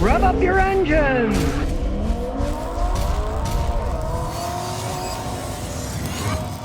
Rev up your engines!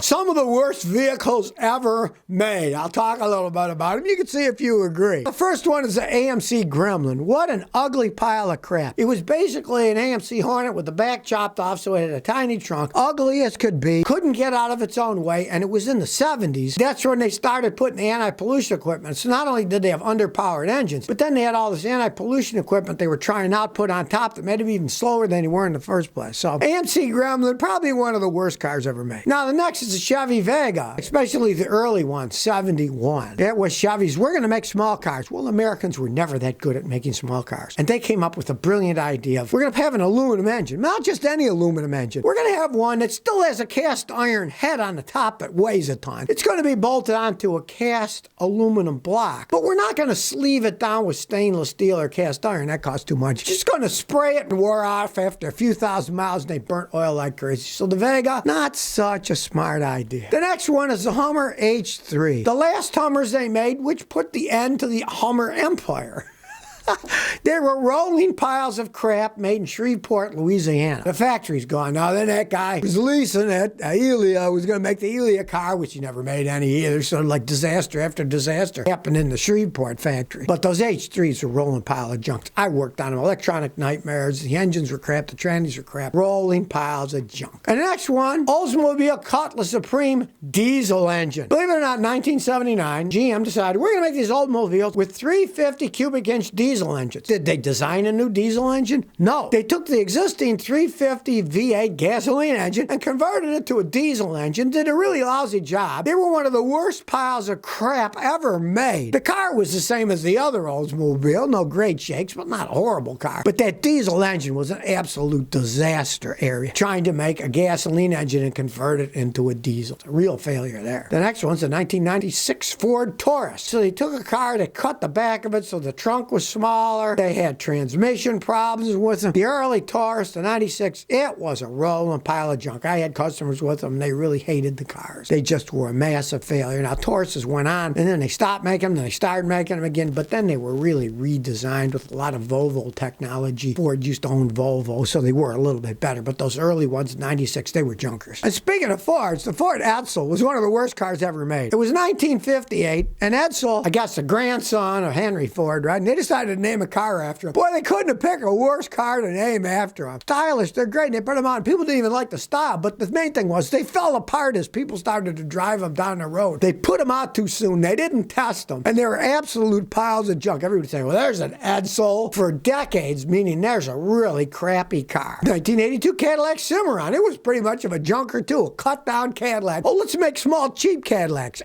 Some of the worst vehicles ever made. I'll talk a little bit about them. You can see if you agree. The first one is the AMC Gremlin. What an ugly pile of crap. It was basically an AMC Hornet with the back chopped off, so it had a tiny trunk. Ugly as could be. Couldn't get out of its own way, and it was in the 70s. That's when they started putting the anti-pollution equipment. So not only did they have underpowered engines, but then they had all this anti-pollution equipment they were trying out put on top that made them even slower than they were in the first place. So AMC Gremlin, probably one of the worst cars ever made. Now the next is the Chevy Vega, especially the early one, 71. It was Chevy's, we're going to make small cars. Well, Americans were never that good at making small cars. And they came up with a brilliant idea of, we're going to have an aluminum engine. Not just any aluminum engine. We're going to have one that still has a cast iron head on the top that weighs a ton. It's going to be bolted onto a cast aluminum block. But we're not going to sleeve it down with stainless steel or cast iron. That costs too much. Just going to spray it and wore off after a few thousand miles, and they burnt oil like crazy. So the Vega, not such a smart idea. The next one is the Hummer H3. The last Hummers they made, which put the end to the Hummer empire. They were rolling piles of crap made in Shreveport, Louisiana. The factory's gone. Now, then that guy was leasing it. Elia was going to make the Elia car, which he never made any either. So like disaster after disaster happened in the Shreveport factory. But those H3s were rolling pile of junk. I worked on them. Electronic nightmares. The engines were crap. The trannies were crap. Rolling piles of junk. And the next one, Oldsmobile Cutlass Supreme diesel engine. Believe it or not, 1979, GM decided we're going to make these Oldsmobiles with 350 cubic inch diesel engines. Did they design a new diesel engine? No. They took the existing 350 V8 gasoline engine and converted it to a diesel engine. Did a really lousy job. They were one of the worst piles of crap ever made. The car was the same as the other Oldsmobile. No great shakes, but not a horrible car. But that diesel engine was an absolute disaster area. Trying to make a gasoline engine and convert it into a diesel. A real failure there. The next one's a 1996 Ford Taurus. So they took a car, they cut the back of it so the trunk was smaller. They had transmission problems with them. The early Taurus, the 96, it was a rolling pile of junk. I had customers with them. They really hated the cars. They just were a massive failure. Now, Tauruses went on, and then they stopped making them, then they started making them again, but then they were really redesigned with a lot of Volvo technology. Ford used to own Volvo, so they were a little bit better, but those early ones, 96, they were junkers. And speaking of Fords, the Ford Edsel was one of the worst cars ever made. It was 1958, and Edsel, I guess the grandson of Henry Ford, right? And they decided to name a car after him. Boy, they couldn't have picked a worse car to name after him. Stylish, they're great. They put them on. People didn't even like the style, but the main thing was they fell apart as people started to drive them down the road. They put them out too soon. They didn't test them, and they were absolute piles of junk. Everybody saying, well, there's an Edsel for decades, meaning there's a really crappy car. 1982 Cadillac Cimarron. It was pretty much of a junker too. A cut-down Cadillac. Oh, let's make small, cheap Cadillacs.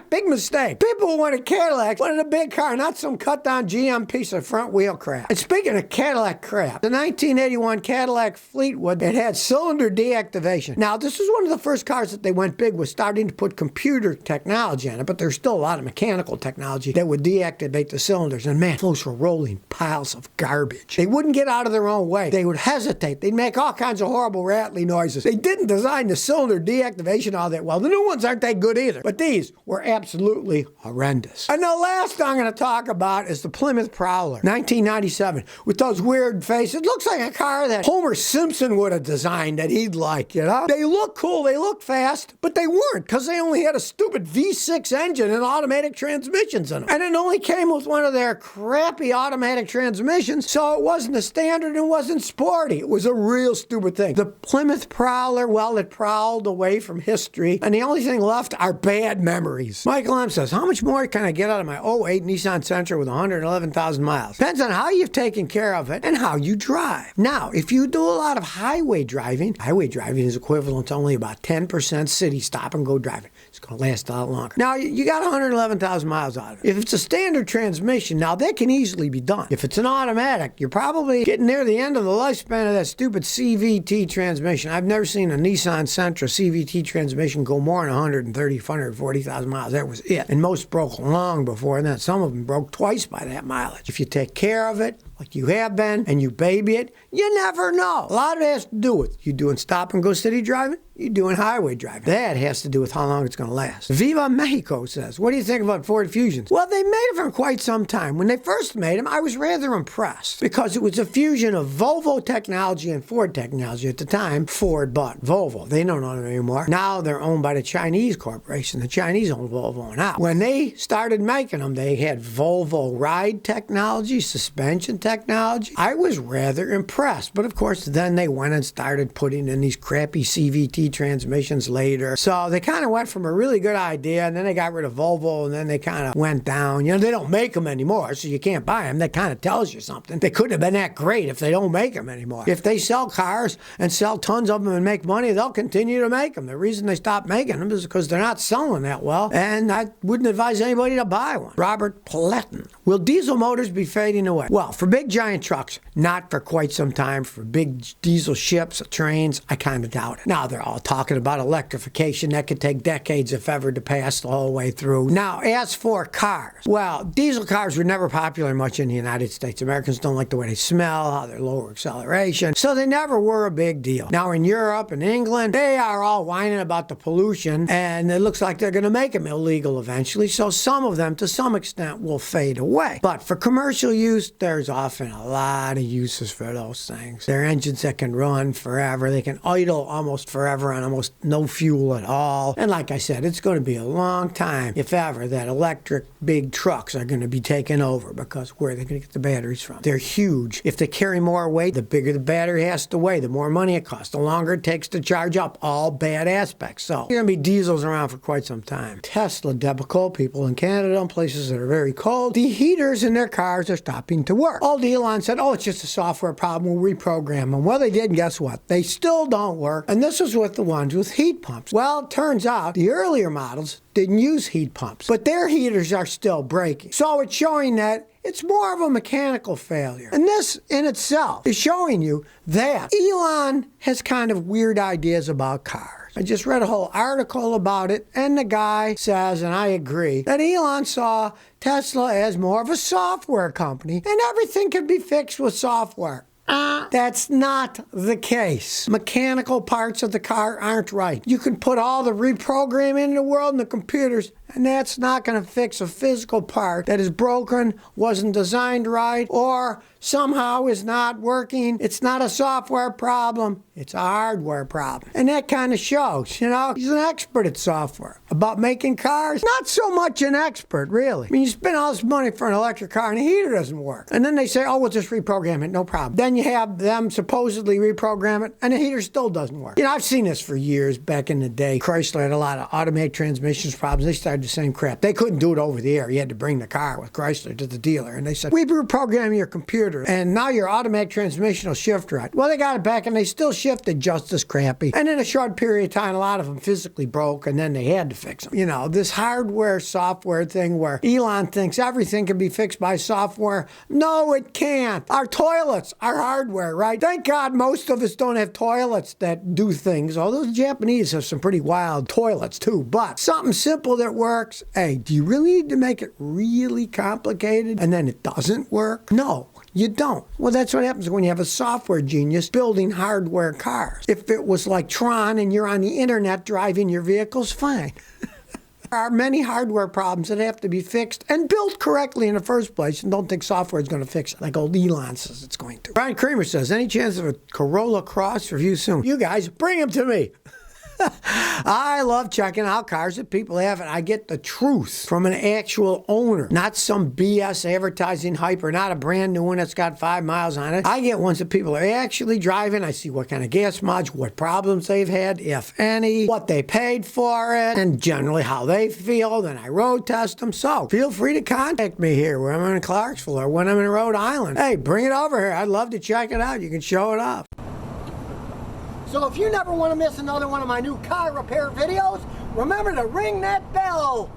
Big mistake. People who wanted Cadillacs wanted a big car, not some cut-down GM piece of front wheel crap. And speaking of Cadillac crap, the 1981 Cadillac Fleetwood, it had cylinder deactivation. Now, this is one of the first cars that they went big with, starting to put computer technology on it, but there's still a lot of mechanical technology that would deactivate the cylinders. And man, folks were rolling piles of garbage. They wouldn't get out of their own way. They would hesitate. They'd make all kinds of horrible rattly noises. They didn't design the cylinder deactivation all that well. The new ones aren't that good either, but these were absolutely horrendous. And the last I'm going to talk about is the Plymouth Prowler, 1997, with those weird faces. It looks like a car that Homer Simpson would have designed that he'd like, you know? They look cool, they look fast, but they weren't, because they only had a stupid V6 engine and automatic transmissions in them. And it only came with one of their crappy automatic transmissions, so it wasn't a standard and wasn't sporty. It was a real stupid thing. The Plymouth Prowler, well, it prowled away from history, and the only thing left are bad memories. Michael M. says, how much more can I get out of my '08 Nissan Sentra with 111,000 miles? Depends on how you've taken care of it and how you drive. Now, if you do a lot of highway driving is equivalent to only about 10% city stop and go driving. It's going to last a lot longer. Now, you got 111,000 miles out of it. If it's a standard transmission, now that can easily be done. If it's an automatic, you're probably getting near the end of the lifespan of that stupid CVT transmission. I've never seen a Nissan Sentra CVT transmission go more than 130, 140,000 miles. That was it. And most broke long before then. Some of them broke twice by that mileage. If you take care of it, like you have been, and you baby it, you never know. A lot of it has to do with you doing stop and go city driving, you doing highway driving. That has to do with how long it's going to last. Viva Mexico says, what do you think about Ford Fusions? Well, they made them for quite some time. When they first made them, I was rather impressed because it was a fusion of Volvo technology and Ford technology. At the time, Ford bought Volvo. They don't own it anymore. Now they're owned by the Chinese corporation. The Chinese own Volvo now. When they started making them, they had Volvo ride technology, suspension technology. I was rather impressed. But of course, then they went and started putting in these crappy CVT transmissions later. So they kind of went from a really good idea, and then they got rid of Volvo, and then they kind of went down. You know, they don't make them anymore, so you can't buy them. That kind of tells you something. They couldn't have been that great if they don't make them anymore. If they sell cars and sell tons of them and make money, they'll continue to make them. The reason they stopped making them is because they're not selling that well, and I wouldn't advise anybody to buy one. Robert Pletton. Will diesel motors be fading away? Well, for big giant trucks, not for quite some time. For big diesel ships, trains, I kind of doubt it. Now, they're all talking about electrification. That could take decades, if ever, to pass the whole way through. Now, as for cars, well, diesel cars were never popular much in the United States. Americans don't like the way they smell, how they're lower acceleration, so they never were a big deal. Now, in Europe and England, they are all whining about the pollution, and it looks like they're going to make them illegal eventually, so some of them, to some extent, will fade away. But for commercial use, there's often a lot of uses for those things. They're engines that can run forever. They can idle almost forever on almost no fuel at all. And like I said, it's going to be a long time, if ever, that electric big trucks are going to be taken over, because where are they going to get the batteries from? They're huge. If they carry more weight, the bigger the battery has to weigh, the more money it costs, the longer it takes to charge up. All bad aspects. So there are going to be diesels around for quite some time. Tesla, typical people in Canada and places that are very cold, the heaters in their cars are stopping to work. Old Elon said, oh, it's just a software problem, we'll reprogram them. Well, they did, and guess what? They still don't work. And this is with the ones with heat pumps. Well, it turns out the earlier models didn't use heat pumps, but their heaters are still breaking. So it's showing that it's more of a mechanical failure. And this in itself is showing you that Elon has kind of weird ideas about cars. I just read a whole article about it, and the guy says, and I agree, that Elon saw Tesla as more of a software company, and everything can be fixed with software. That's not the case. Mechanical parts of the car aren't right. You can put all the reprogramming in the world in the computers, and that's not going to fix a physical part that is broken, wasn't designed right, or somehow is not working. It's not a software problem. It's a hardware problem. And that kind of shows, you know. He's an expert at software. About making cars, not so much an expert, really. I mean, you spend all this money for an electric car and the heater doesn't work. And then they say, oh, we'll just reprogram it, no problem. Then you have them supposedly reprogram it and the heater still doesn't work. You know, I've seen this for years back in the day. Chrysler had a lot of automatic transmissions problems. They started the same crap. They couldn't do it over the air. You had to bring the car with Chrysler to the dealer. And they said, we reprogrammed your computer and now your automatic transmission will shift right. Well, they got it back and they still shifted just as crappy. And in a short period of time, a lot of them physically broke and then they had to fix them. You know, this hardware software thing where Elon thinks everything can be fixed by software. No, it can't. Our toilets are hardware, right? Thank God most of us don't have toilets that do things. Although the Japanese have some pretty wild toilets too. But something simple that works. Hey, do you really need to make it really complicated and then it doesn't work? No. You don't. Well, that's what happens when you have a software genius building hardware cars. If it was like Tron and you're on the internet driving your vehicles, fine. There are many hardware problems that have to be fixed and built correctly in the first place, and don't think software is going to fix it like old Elon says it's going to. Brian Kramer says, any chance of a Corolla Cross review soon? You guys, bring them to me. I love checking out cars that people have, and I get the truth from an actual owner, not some BS advertising hype or not a brand new one that's got 5 miles on it. I get ones that people are actually driving. I see what kind of gas mods, what problems they've had, if any, what they paid for it, and generally how they feel. Then I road test them. So feel free to contact me here when I'm in Clarksville or when I'm in Rhode Island. Hey, bring it over here. I'd love to check it out. You can show it off. So if you never want to miss another one of my new car repair videos, remember to ring that bell.